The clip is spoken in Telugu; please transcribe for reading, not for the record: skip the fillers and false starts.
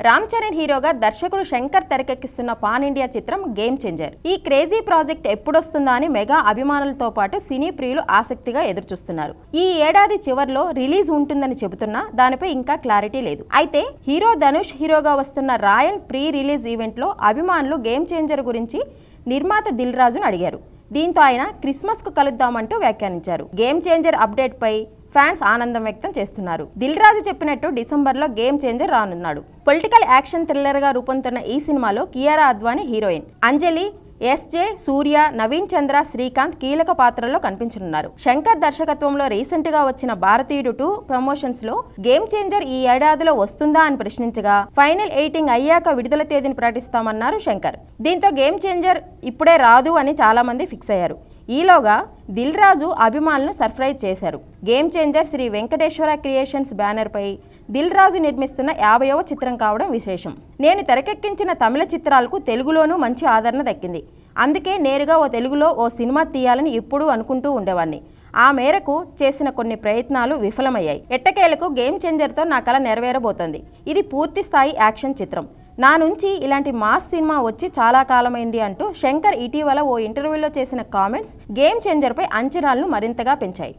రామ్ చరణ్ హీరోగా దర్శకుడు శంకర్ తెరకెక్కిస్తున్న పాన్ ఇండియా చిత్రం గేమ్ చేంజర్. ఈ క్రేజీ ప్రాజెక్ట్ ఎప్పుడొస్తుందా అని మెగా అభిమానులతో పాటు సినీ ప్రియులు ఆసక్తిగా ఎదురుచూస్తున్నారు. ఈ ఏడాది చివర్లో రిలీజ్ ఉంటుందని చెబుతున్నా దానిపై ఇంకా క్లారిటీ లేదు. అయితే హీరో ధనుష్ హీరోగా వస్తున్న రాయన్ ప్రీ రిలీజ్ ఈవెంట్ లో అభిమానులు గేమ్ చేంజర్ గురించి నిర్మాత దిల్ రాజును అడిగారు. దీంతో ఆయన క్రిస్మస్ కు కలుద్దామంటూ వ్యాఖ్యానించారు. గేమ్ చేంజర్ అప్డేట్ పై ఫ్యాన్స్ ఆనందం వ్యక్తం చేస్తున్నారు. దిల్ రాజు చెప్పినట్టు డిసెంబర్లో గేమ్ చేంజర్ రానున్నాడు. పొలిటికల్ యాక్షన్ థ్రిల్లర్ గా రూపొందుతున్న ఈ సినిమాలో కియారా అద్వానీ హీరోయిన్, అంజలి, ఎస్జే, సూర్య, నవీన్ చంద్ర, శ్రీకాంత్ కీలక పాత్రల్లో కనిపించనున్నారు. శంకర్ దర్శకత్వంలో రీసెంట్ గా వచ్చిన భారతీయుడు 2 ప్రమోషన్స్ లో గేమ్ చేంజర్ ఈ ఏడాదిలో వస్తుందా అని ప్రశ్నించగా ఫైనల్ ఎడిటింగ్ అయ్యాక విడుదల తేదీని ప్రకటిస్తామన్నారు శంకర్. దీంతో గేమ్ చేంజర్ ఇప్పుడే రాదు అని చాలా మంది ఫిక్స్ అయ్యారు. ఈలోగా దిల్ రాజు అభిమానులను సర్ప్రైజ్ చేశారు. Game Changer Sri Venkateswara Creations banner పై దిల్ రాజు నిర్మిస్తున్న 50వ చిత్రం కావడం విశేషం. నేను తెరకెక్కించిన తమిళ చిత్రాలకు తెలుగులోనూ మంచి ఆదరణ దక్కింది. అందుకే నేరుగా తెలుగులో ఓ సినిమా తీయాలని ఎప్పుడూ అనుకుంటూ ఉండేవాడిని. ఆ మేరకు చేసిన కొన్ని ప్రయత్నాలు విఫలమయ్యాయి. ఎట్టకేలకు గేమ్ చేంజర్తో నా కల నెరవేరబోతోంది. ఇది పూర్తి స్థాయి యాక్షన్ చిత్రం. నా నుంచి ఇలాంటి మాస్ సినిమా వచ్చి చాలా కాలమైంది అంటూ శంకర్ ఇటీవల ఓ ఇంటర్వ్యూలో చేసిన కామెంట్స్ గేమ్ చేంజర్ పై అంచనాలను మరింతగా పెంచాయి.